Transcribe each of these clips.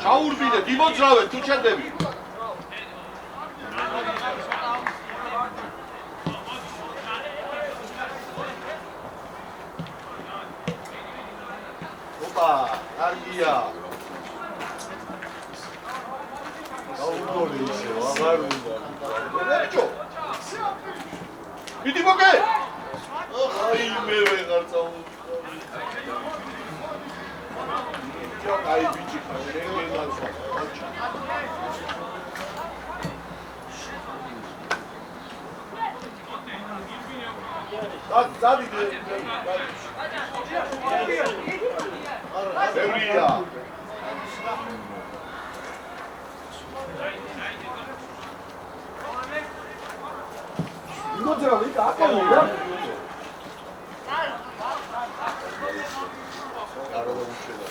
ჩაურბინეთ, იმოძრავეთ, თუ ჩადები. ოპა, კარგია. გაუგონი ისე, აღარ უნდა. ბიჭო. მიდი მოგე. აი მე ვეღარ წავუდგა. აი ბიჭი ხარ, მე გელაცვა. დადი ბევრია. იმოძრავ იქ აკამია. არა დაუშვედა.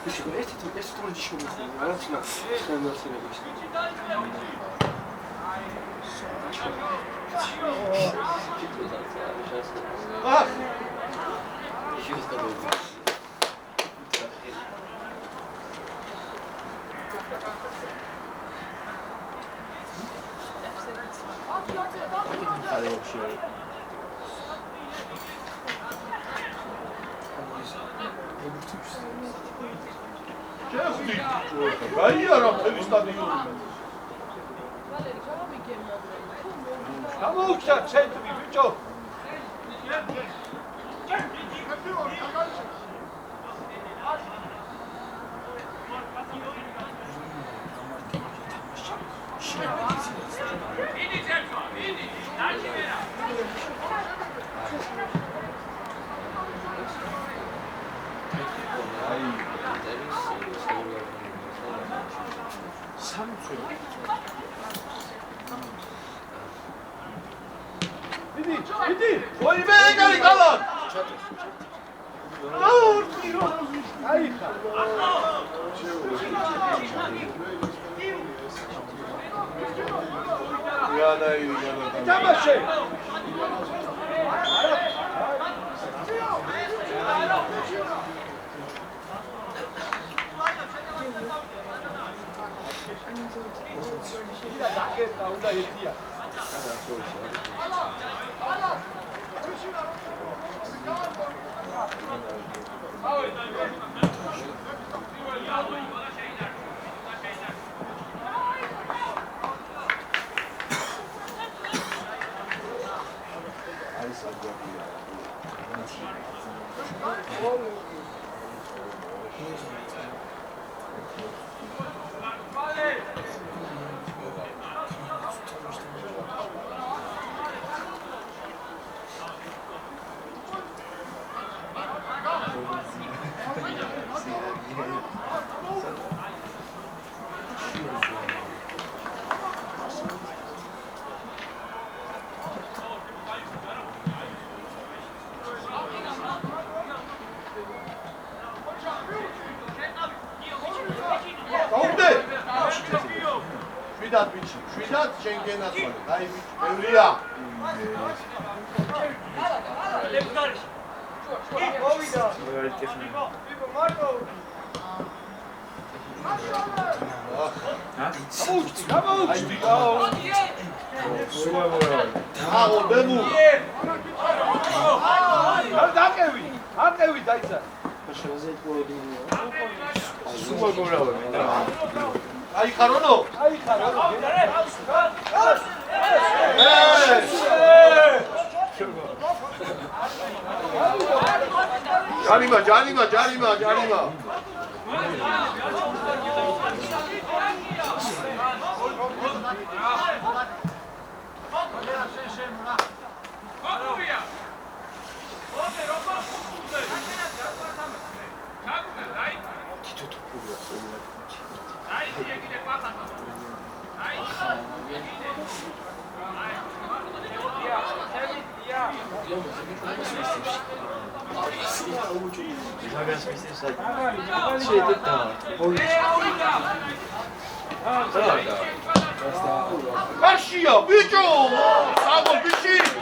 Почему? Если тоже дешевле, раз на გაიარა მთელი სტადიონი. გამოუჩა ცენტრი ბიჭო. Idi, oi მეგარი გალან. აიხა. თამაში. დაგერდა უნდა ერთია. შვიდად შენ გენაცვალე, აი ბევრია. მოვიდა. გამოუჩდი. აუ, ბემუ. დაკევი. აკევი დაიცა. სულ მოგრავე. აი ხარონო? აი ხარონო. ჯარიმა. Garcia, bicho! Vamos, bichinho!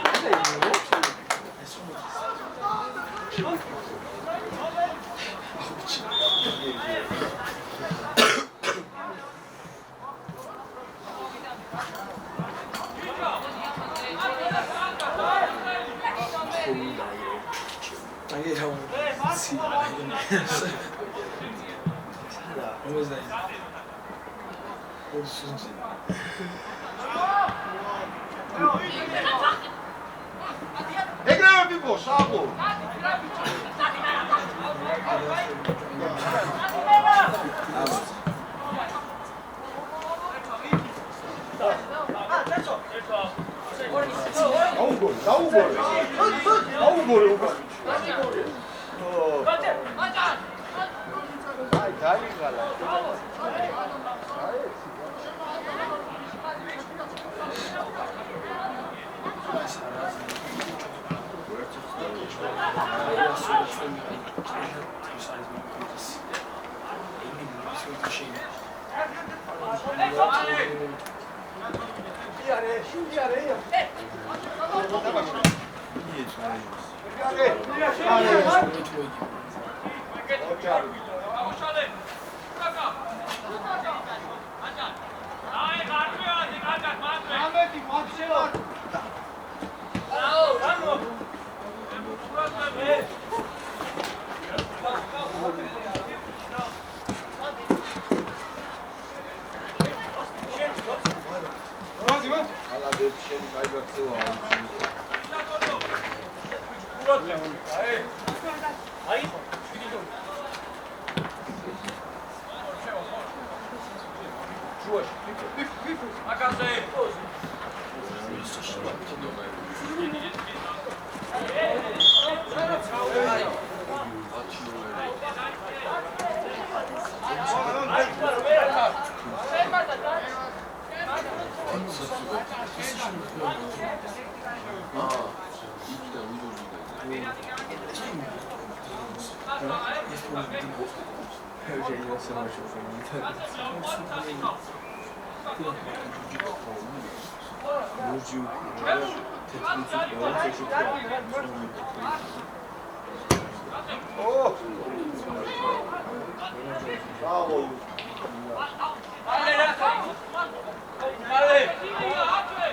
Egreve pipo, sabo.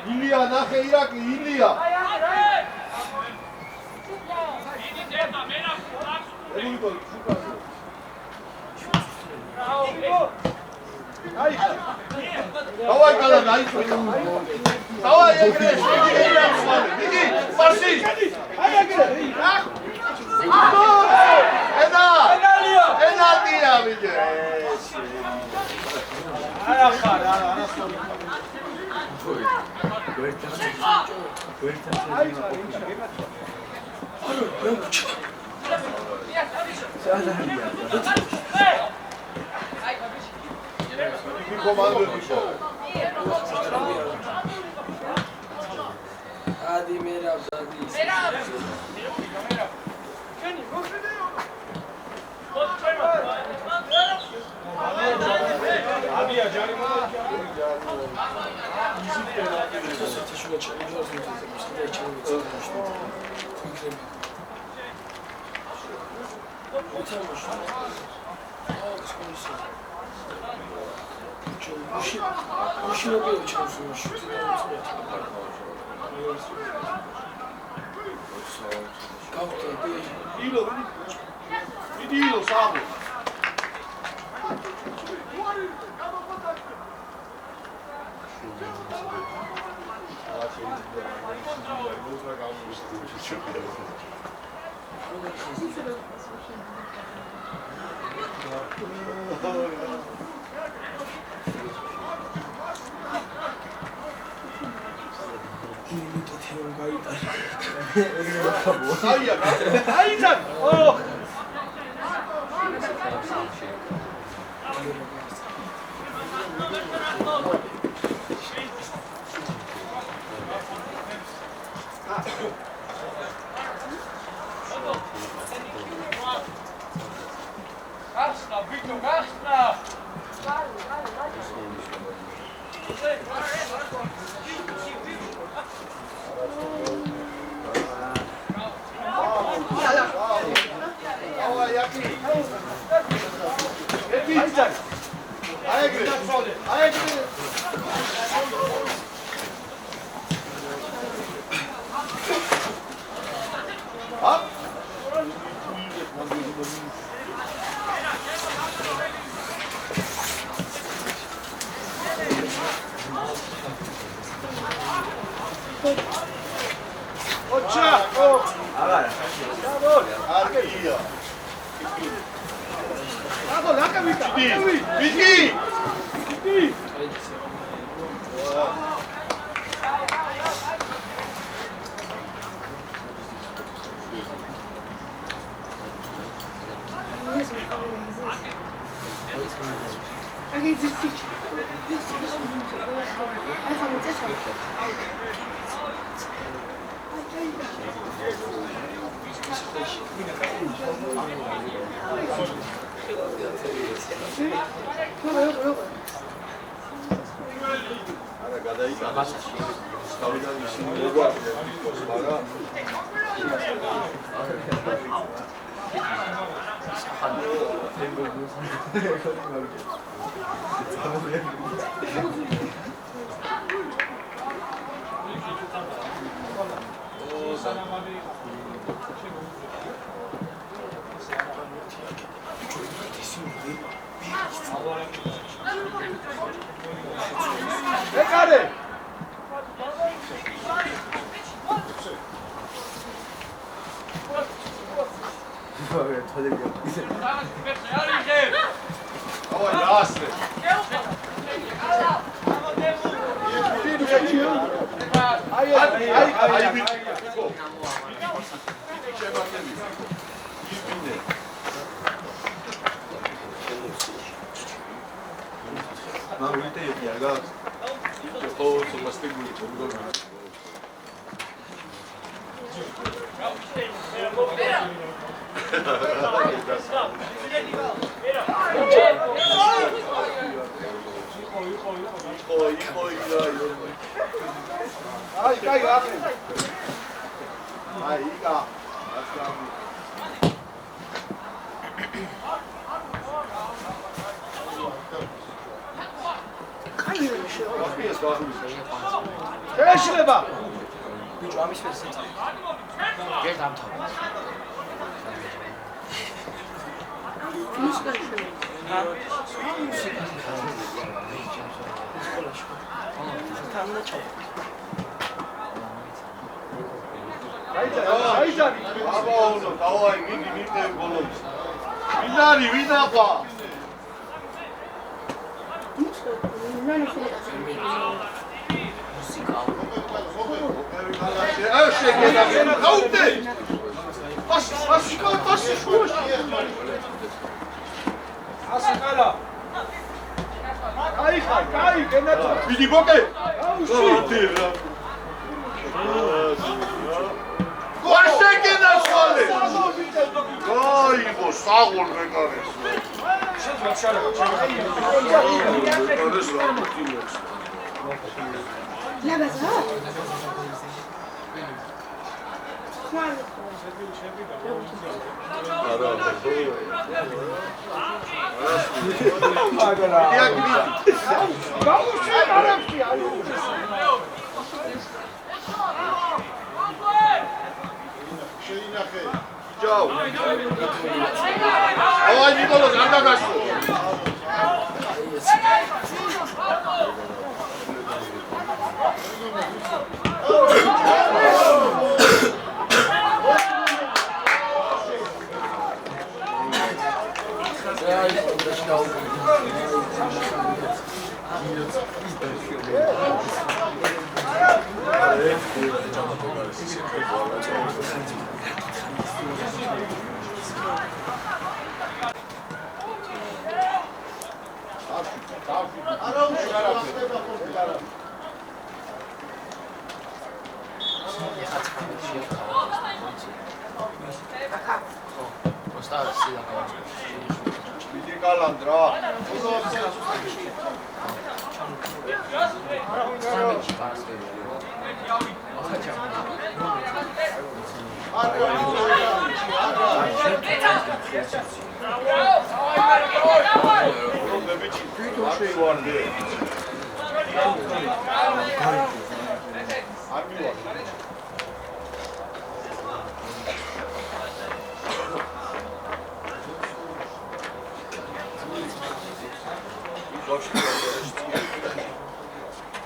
Ilija, nahe Iraki, Ilija! Давай, Калан, айчо! Давай, я греш, иди, марши! Энадия, видишь! Hadi Merab, hadi. Ilo, samo. Gasna, Victor, Gasna! გადაიტანეს. თავიდან ისინი მოგვარდნენ თვითონ, მაგრამ ეკარე Давай, Ясны! Ай, შეეშლება ბიჭო ამის ფერს ეცახე. გერ დამთავრდა. აიძარი აბაუნო, დავაი, მიდი მიტევ ბოლოს. ვინარი, ვინახვა? აი შეგედა, გაუნდე. ასი შუაში. ასე ყარა კაი გენაჩა მიდი გოკე. აუში ვარ შეგედა სვალე. გაიგო, საღოლ მეკარეს. Ciao. Давай, Николас, ардагаш.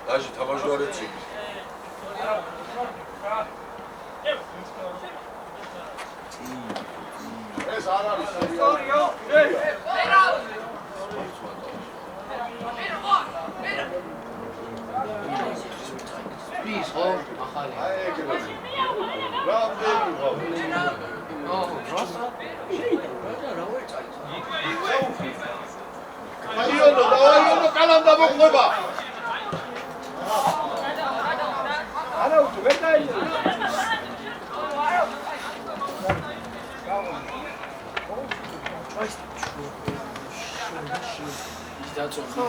Даже тамажореци. ეს არ არის სერიოზი. ის ხო ახალი. აი ეგრე. რამდენი ხო? აიონო, დააიონო კალანდა მოყვება. არა უთო ვერ დაიძრა ის დაწოხა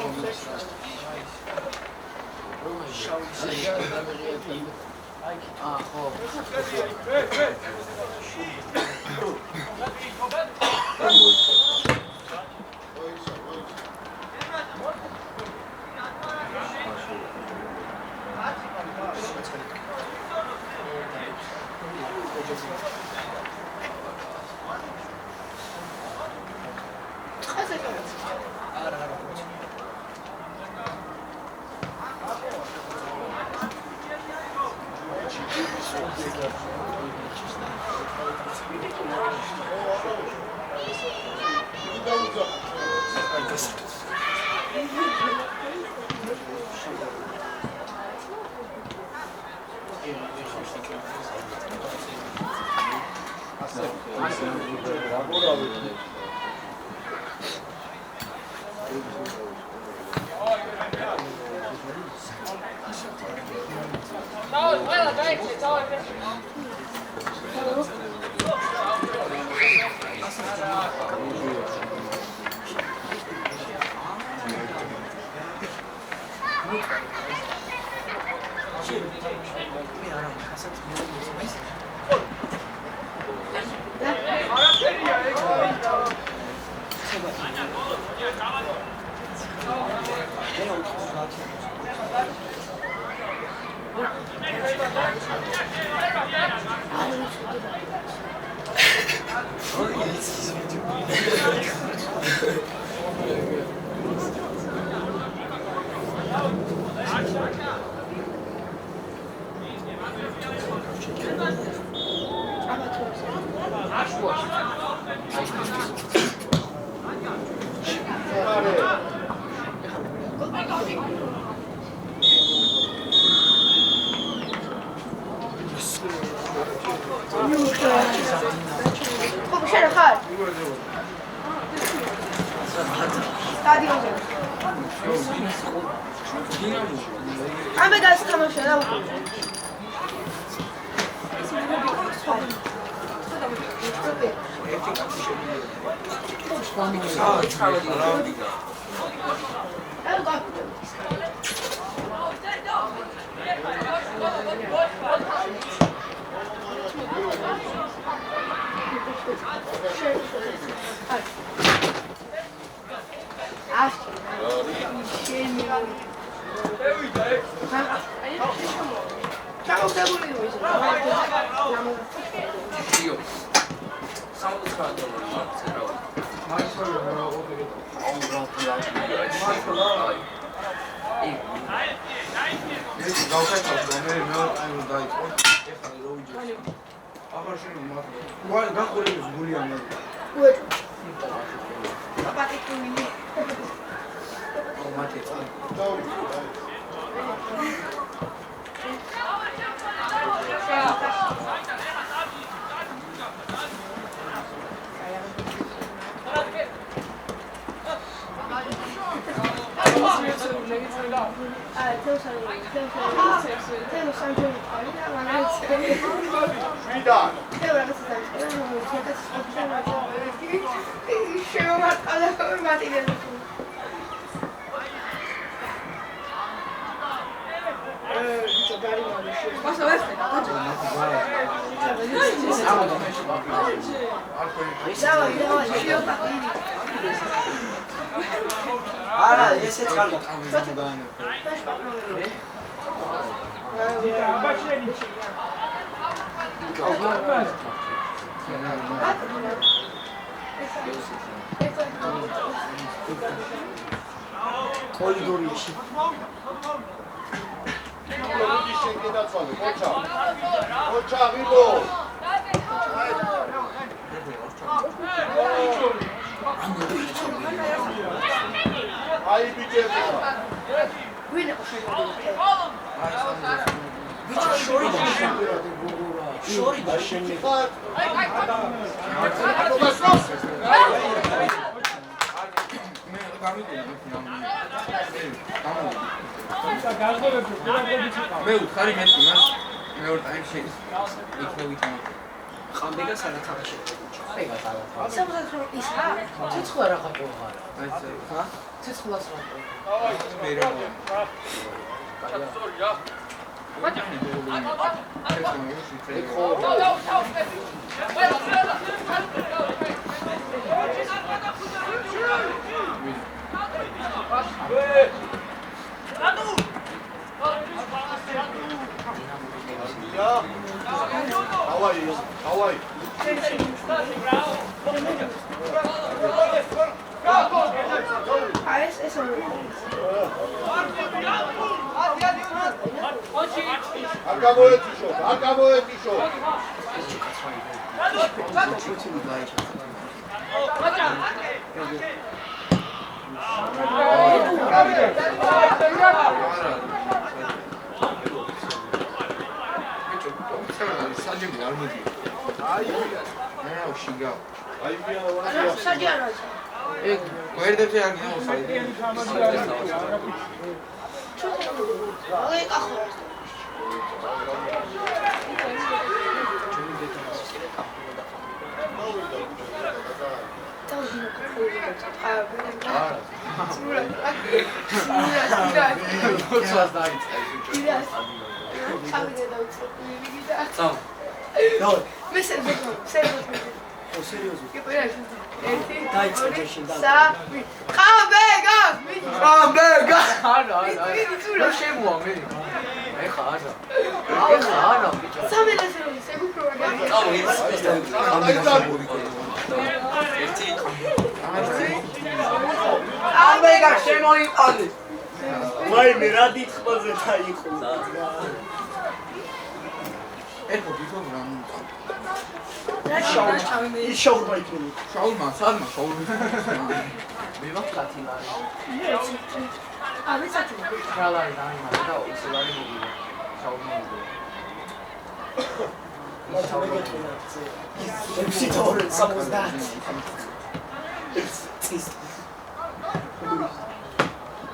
ჩაწერია. Давай. Акабоетишо. საჯები არ მოდია. აუ შიგა. საჯაროა. გვერდებზე არ გინოსაი. აი კახო. ვაიმე რა დიდხმაზე დაიყო ეხო ბიჭო რა შაურმა იქნება შაურმა სადმა შაურმა მე ვახთი ნა ავიცათი ხალარი დაიმარა და ისევანი მოგივა შაურმა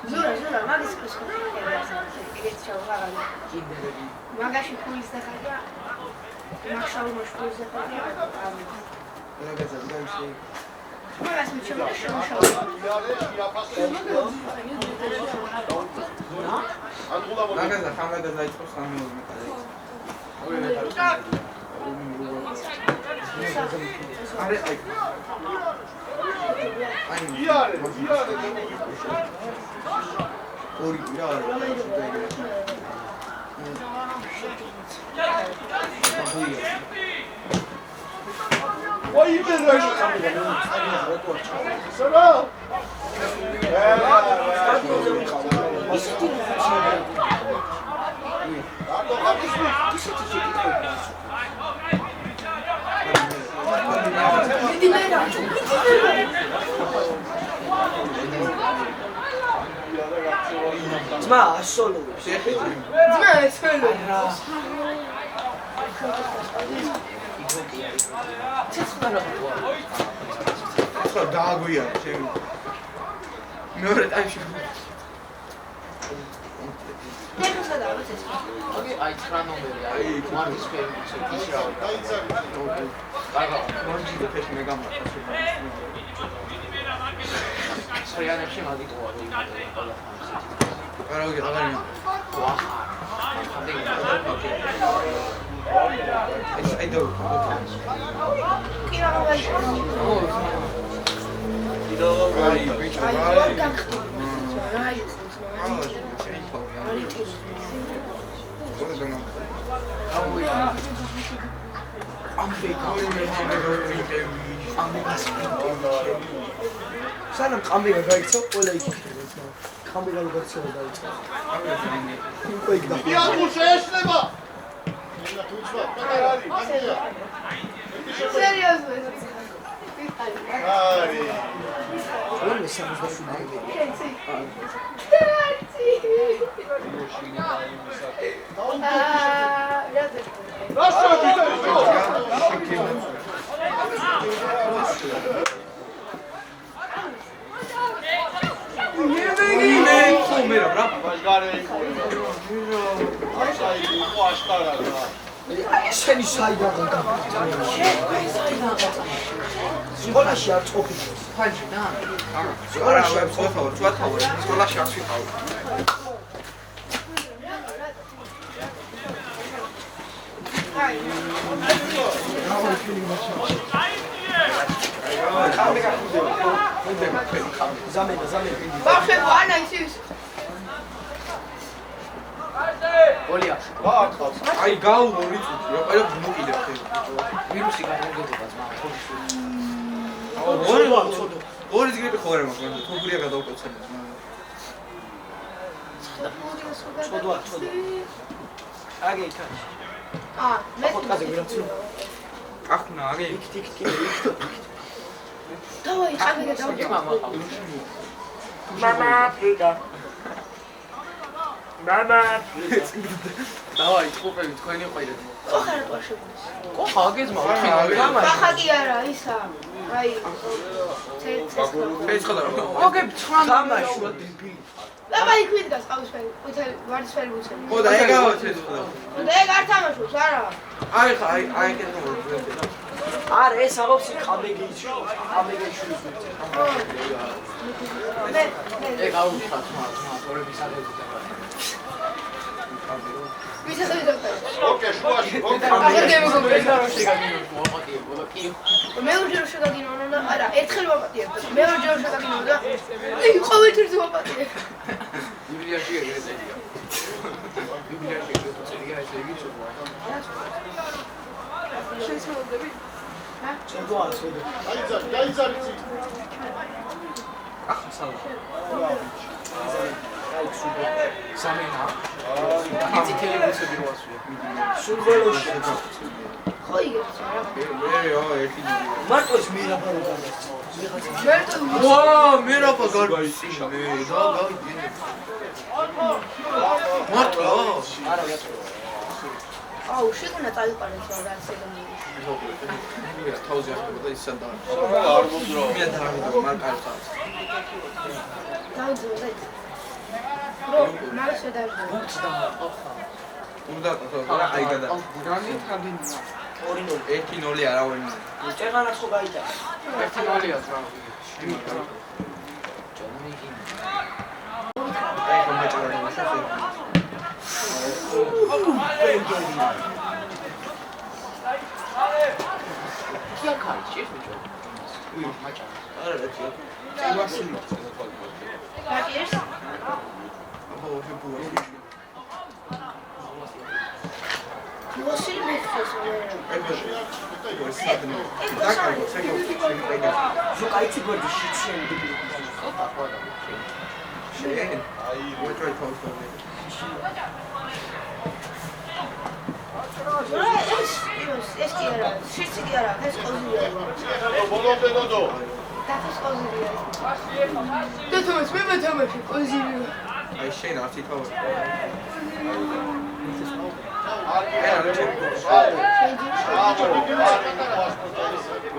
ზურა მაგის ეგეთ შევღაღალი მაგაში ფულის დახარდა მაგშაურმა ფულის დახარდა რაგაცა დაიში მაგას მიჩვენა რაგაცა ხამრაგა დაიწყო სამეულმე არე აი იარე ორი რა Ой, იბერა სრა ძმა ასოლო შეხედი ძმა ესველო ხო დააგვია ჩემი მეორე ტაიმში აი 9 ნომერი აი მარკის ფერმი ის რა მორჯი ფეშ მე გამართა სრიანებში მაგიტოა არა ვიგე აღარია ეს აი დო კი რა ვაჟი აი ბიჭო აი აი რა გახდა აი სანამ ყამბიგა გაიქცა ყველა იქნება ყამბიგა გაიქცა და დაიწყო უკვე იქ და იარუ შეეშლება სერიოზულად აი რომელი სამოსდაშვილი რა შევიდა მერა რა ვაჟგარე აი იყო აშკარა რა შენი საიდან გამიგდა სკოლაში არ წოფი ფანჯი და არა ვებს ყოფილ თქვა თავი სკოლაში არ ვიყავ ბავშვები ანა იცის. ოლია. გააყავს. აი გაუგონი წუთი, რა ყველა მოკიდებ ხე. ვირუსი გამოგებაც მაგრამ ორი ზიგრები ხო არა მაგრამ თუბრია გადავკოცენებს მაგრამ ცოდვა. აგე იქა. მე ფოტკაზე ვირაცნო. ახნა აგე იქ. დავაი ხამე და მამა მამა პიტა. მამა დავაი ჭუპები თქვენი ყვირეთ ოხარა პაშებული. ყოხა აგეზმა უთხინა ბახა კი არა, ისა. აი ეს ხოდა ოგებ 9 თამაშია დილბილი. ლაბა იქ ვიდგას ყავისფერი, ყვითელი ვარდისფერი ბუცელი. ხო და ეგ გავაცეთ ხოდა და ეგ არ თამაშობს, არა. აი ხა აი კეთო არა ეს აღობს ყაბეგეიში. ყაბეგეიში. მე ეგ აუთხა თორების აგეზმა ვისაც დოქტორ. ოკეი, შუაში, აგერგები გოგრეს. კი მე უჯერ შეგაგინო და არა, ერთხელ ვაპატიებ. მე უჯერ შეგაგინო და ყოველთვის ვაპატიებ. ბიბლიაში ეგრეთია ბიბლიაში ეგრეთია ეს იგი ცოტა შეცვლოდები? ცოდვა. გაიზარიცი. ახლა სალა სამენა იცი ტელევიზორი როასვია სულველოში. ხო იგებს რა. მე ერთი მარტოს მირაბარო გადასწავლის. მერტო ვა მე რა გაგიცი მე და გავიგე მარტო არა გაწევ. აუ შეგუნა წაიყარეთ რა სეგონი. ეს თავზე ახლა ისე და არ მომძრო. მე და მარტო დაუძო და რო მაგას შედარდა. უნდა აი გადა გრანი კაბინა 1-0 არავინ ჭეღანას ხო გაიტა. ერთი ნოლია რა აი კომენტარი მოსახე კია კაი შეხვიჭო მაჭა არა რა ვასილი გაკიეს? აბა ვიფუა მოსილი მიხეს მე. ზუკა იცი გორდი შიციან დილბილი. ეს კი არა, შიცი კი არა, ეს ყოზია. ბოლომდე დოდო. დაფის ყოზია. და თუმცა მე მეთამაში ყოზია. აი შენ არც ითავ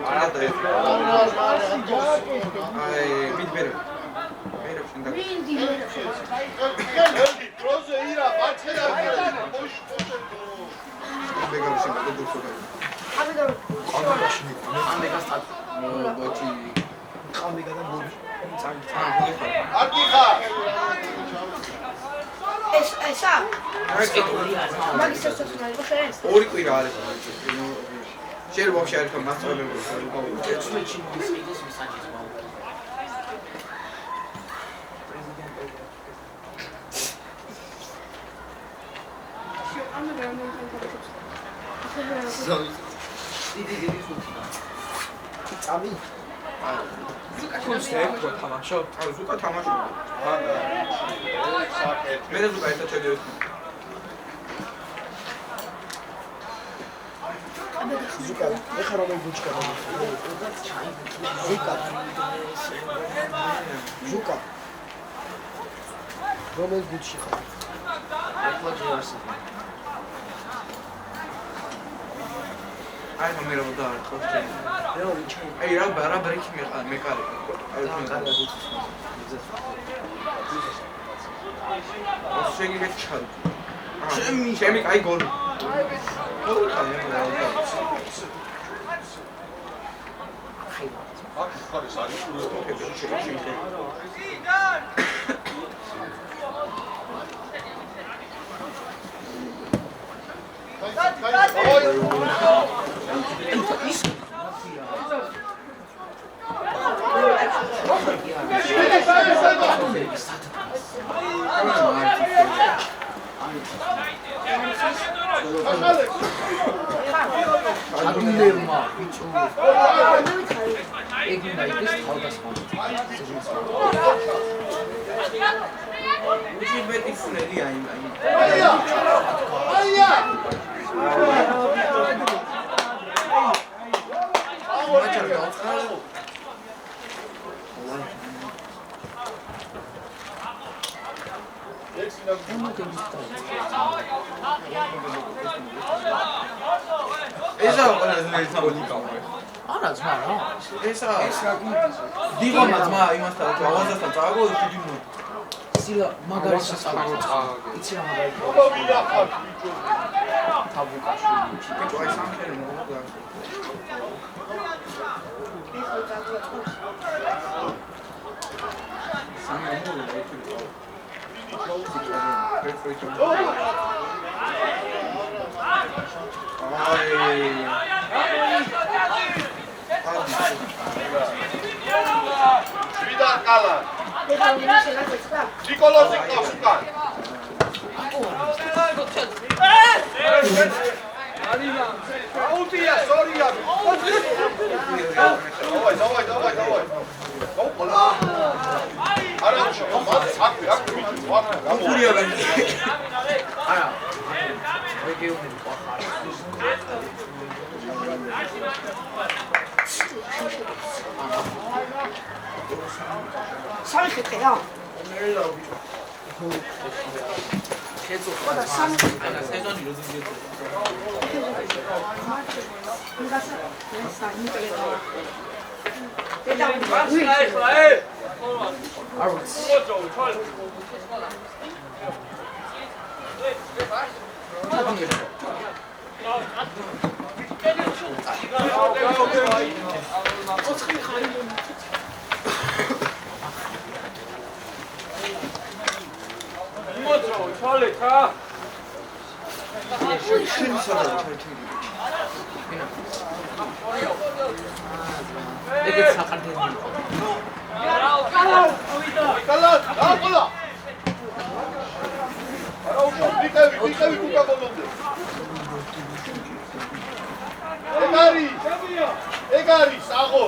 არა და აი მიდბერე მერე შენ და მინდი ელდი, პროზე ირა, ბაჩერა, მოშ. ბეგარში გადაგდო აბა და ამდე გასტატ ბოჩი ყამი გადამოდი. აკი ხარ. ესა მაგის სასწაული ხარ? ორი კვირა არის შენ ვაფშე არ ხარ მასწავლებელი ეცვეჩი მისყიდის მისაჯის მაუ დიდი სუთია წამი. კუნსტე ხო თამაშო აი ზუკა თამაშო მე და ზუკა ერთად შედიოდი ზუკა ეხა რომელი ბუჩკა ზუკა რომელი ბუჩი ხარ? აი მე რა და არ ხოჭე აი რა ბარა ბრექი მეკარე აი შეგიგეთ ჩარ ჩემი აი გოლი აკი ხარ ეს არის ის ადუნელმა ბიჭო ეგნა ის თავდასხმა უჩი მეტი ფულები აი ესა ყველაზე მეტი კამერა. არა ძმა რა. ესა დიღომა ძმა იმასთან ავაზასთან წააგო დიდი მო. სილა მაგარი სასწავლო იცი რა მაგარი თაბუკაშვილი ბიჭო აი სამხერი მოგდა. ვიდან კალა ნიკოლოზი ყავს უკან აუტია სორია დავай გავყოლა არა გურია ვენ არა რეგიონები ყახარ სამი ხეთე რა შეწო და სამი ანა სეზონი როდის გიწყო ეგეც საყარდენი კალა დაყოლა არა ვიყავი კუკა ბოლომდე ეგარი საღო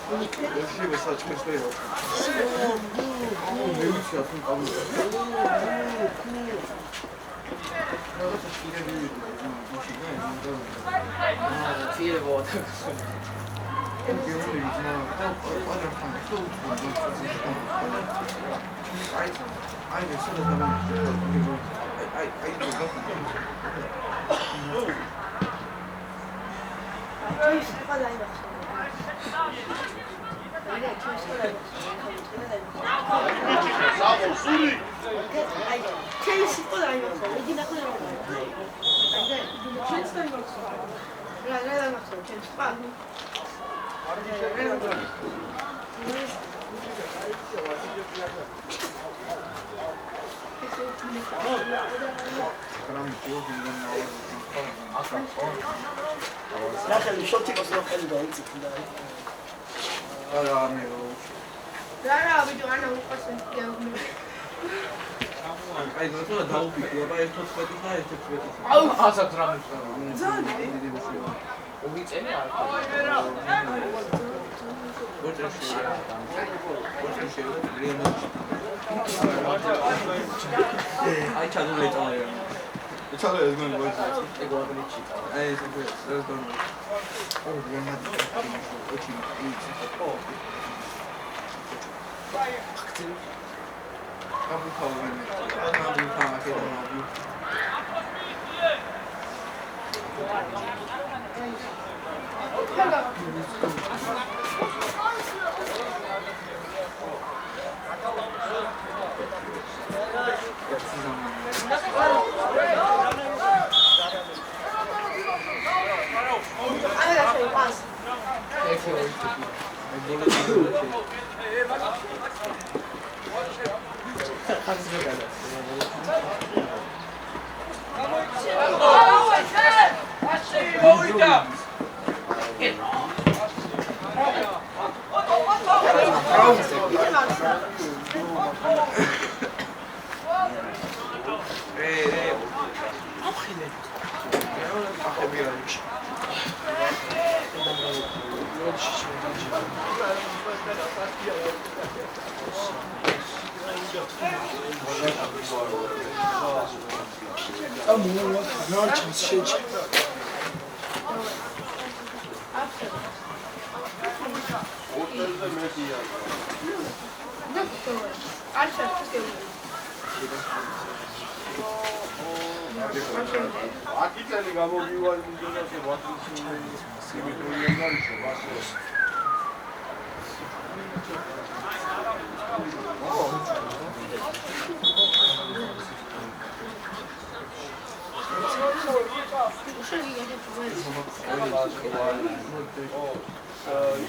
შეიძლება საჭმელს ვერ მივიცი ახლა კაბულა საღო სული ჩეისი ყველა იმასო იგი ნახე რა ჩეისი იმასო რა იმასო ჩეისი პა ნახე შოთიკოს რო ხელი დაიცი და არა ამეო რა ვიდეო ანა უყურე აი გასულა დაუფიქრე აბა ეს 14 და ეს 11 აუ ასად რა მიწა ორი წელი არ აი ჩადული წავია ეცალე ეს გონი ვაჟი ეგ ვაგნიჩი აი ეს გონი ო გემად ოჩი ო Abu Dhabi. Vamos! აკიტელი გამოგივა იმდენად ვატრის სიმეტრიული გარიშო მასე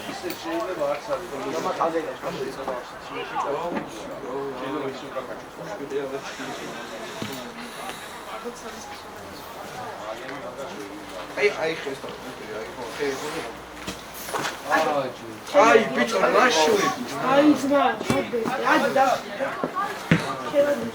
ისე შეიძლება არც არის აი ხეს აი ბიჭო ლაშური აი ძმა აი და შევადი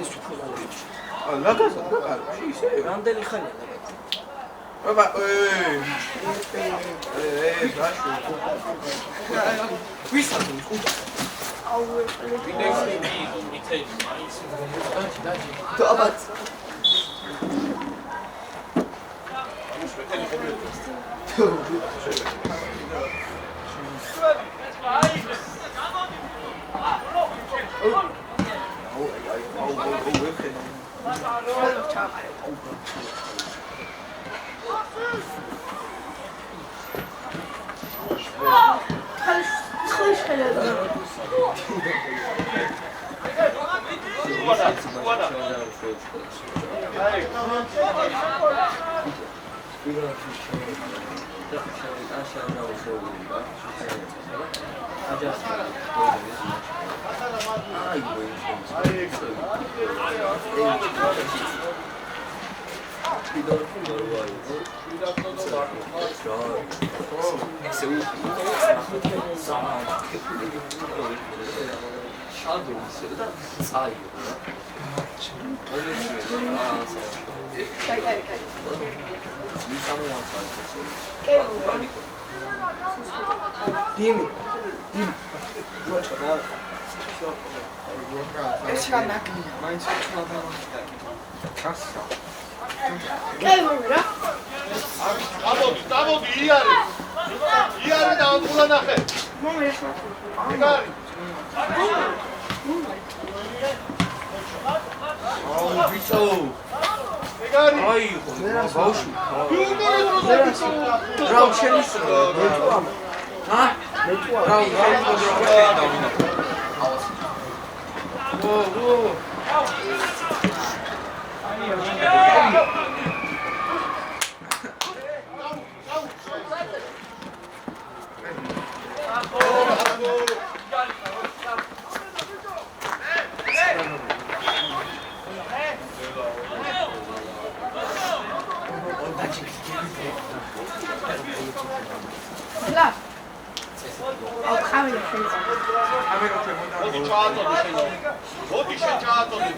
ეს ფუტბოლი. ლაგაზა, ისე. რამდენი ხანია ლაგაზა? აბა, ბაშო. ვისაძო, ხუთა. აბაც. Dimi. ეს რა ნაკლია? მაინც კაი რა. დამოდი, იარი. იარი და ამბულა ნახე. მომეშვა. ეგარი. ბიჭო. ეგარი. აი, ბავშვი. ბიჭო, რა შენიშნო? ჰა? რა ლა. აუ ხამელა შეიძლება. მოდი ჩაატონი შენ. მოდი შენ ჩაატონი.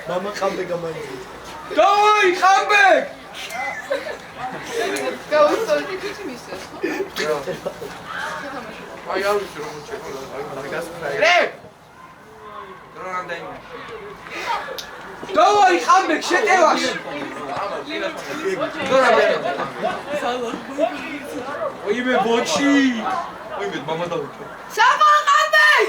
Mama Kambega maizit. Doi, Kambeg! გაუსწორდი თვითი მისეს. აი არ ვიცი რომ შეყოლა, აი გასწრაფი. რე! დრონამდე. Doi, Kambeg შეტევაში. დრონამდე. ой მე ბოჩი. ой მე мама დავიქე. Saba Kambeg!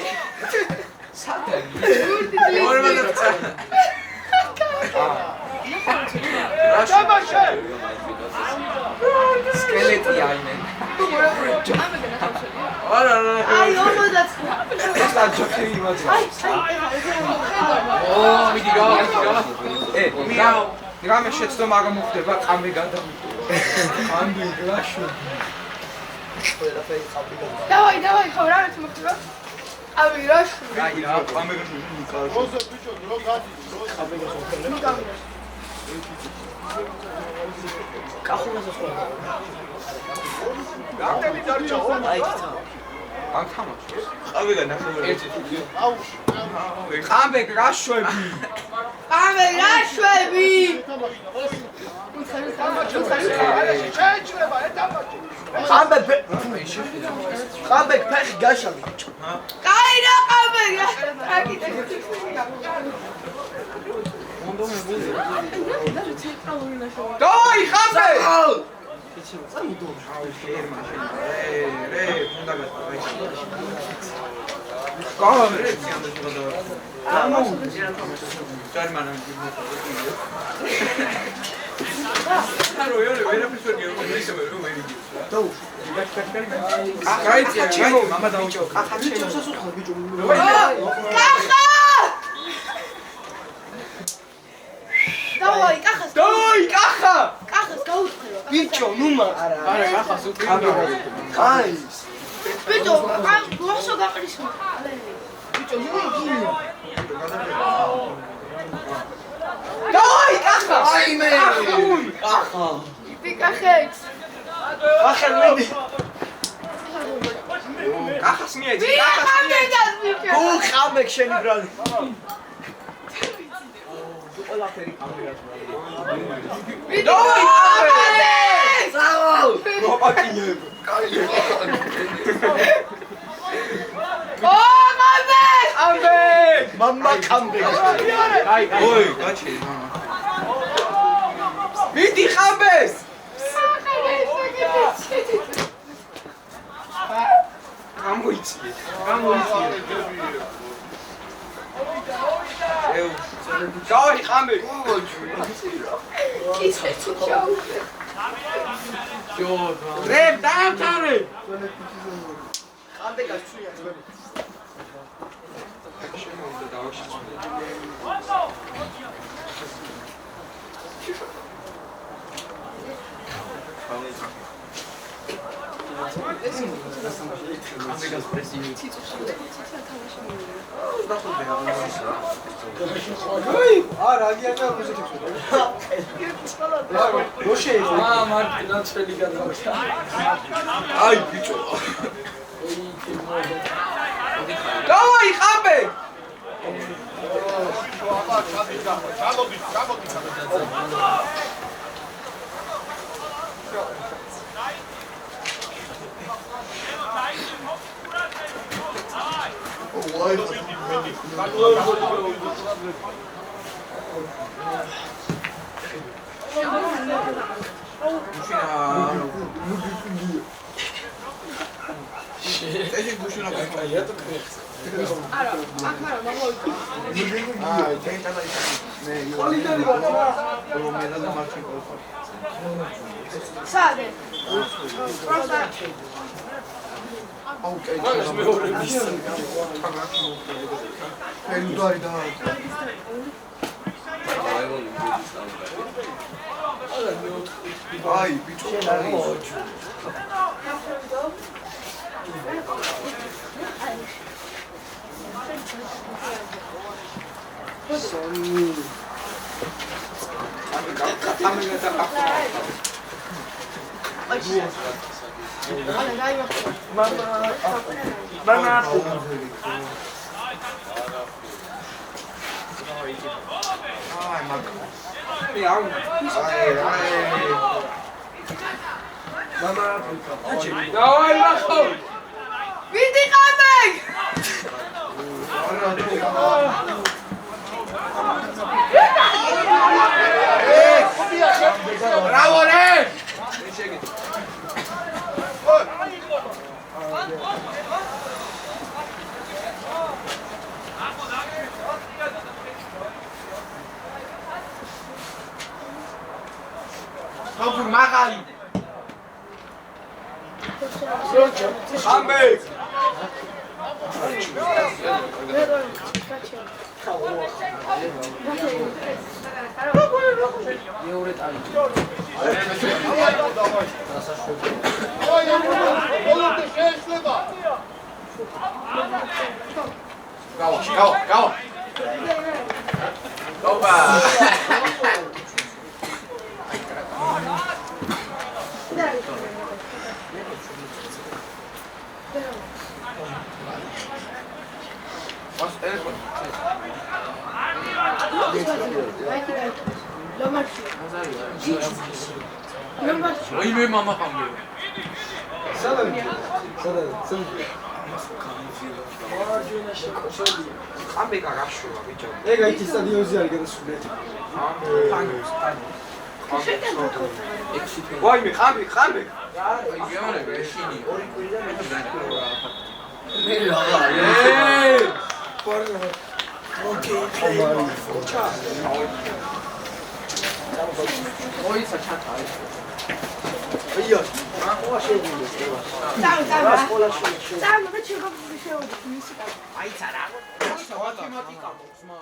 სკელეტი აიმენ. აი, 50. ეს აჯოქი იმაზე. ო, მიდი გავა. რამე შეცდომა არ მოხდება, ყამე გადავიდე. ამდენ გლაშო. ყველაფერი ხალხი დავაი, ხო რა მეც მოხდება? ავი რა შვი. აი რა, ამერში მიკარო. როზე ბიჭო, რო გადის, კახუნას სხვა. რამდენი დარჩა? აი ცა. ამ თამაშს. ყავეგა ნახევარი. ერთი თვით. აუ, ყამბეკ რაშვები. ამე რა შვები. შეეჭრება, ეთამაში. ხამბეკ ფეხი გაშალე. კაი რა ყამე რა. აკიდე. დაი ხამბე. წამიდო. რე, უნდა გასწავლე. კამერე ციანდა შეგვიძლია. ჯარმანა არო იოლე ვერაფერს ვერ გეუბნები ისე ვერ ვერიგებს რა. დაუშვი. გაიწია, მამა დაუჭო. ბიჭო სასუხა ბიჭო. კახა! დავაი, კახას. დაი კახა! კახას გაუცხელო. ბიჭო, ნუმა. არა, კახას უკვე აი. ბიჭო, ამ გლოსო გაყრისმა. ბიჭო, ნუმა. დაი კახა! აი მე. კახა. პიკახეც. ახლა მიდი. კახას მიეძი, ვინ კახას მიეძი. ხამეგას ბიჭო? გუ ხამბეკ შენი ბრალი. ყველაფერი კამერას დავაი, კახა! წავალ. მოპაკინებ. ო, მამე! ამბე! მამა ხამბეკ. ოი, გაჩერე მამა. მიდი ხამბეს! გამოიწიე. ეუ, დაი ხამბე. კიცე ჩაუ. რე, დაამთავრე. ხამბეკას ჩვია ძველი. ხამბეკას პრესინგი. არა, აგიანა მუსიკით. როშე. მარტინა წელი გადავიდა. აი ბიჭო. დაი ხამბე! ეს გუშინა კაია თუ არა, აქ არა, მოგოიწო. აი, თენტალა ის მე ვალიდარი ვარ. რომელა და მარჩიკო. სად? პროსა. აუ, კაი. მაგას მეორე მის. ენდარი და აი, ბიჭო. სონი. მამა. აი, მაგ. მე აუ. აი. მამა. დავაი მახო. ვიდი ყამეგ! ბრავო რე! ხამბე მაღალი. ხამბე. მეორე ტალი. ბოლომდე შეეცლება. გავა. გობა. Was telefon? Oi, meu mama família. Sabe cagacho, bicho. ეგ აი ის სტადიონზე არის გადასული. ვაიმე, ხამი. აი, გეონე, ეშინი. მე რა ოიცა ჩატა აია, რა შეგვიძლია ეს? Там, да чего бы еще? აიცა რა მათემატიკა მოხსმა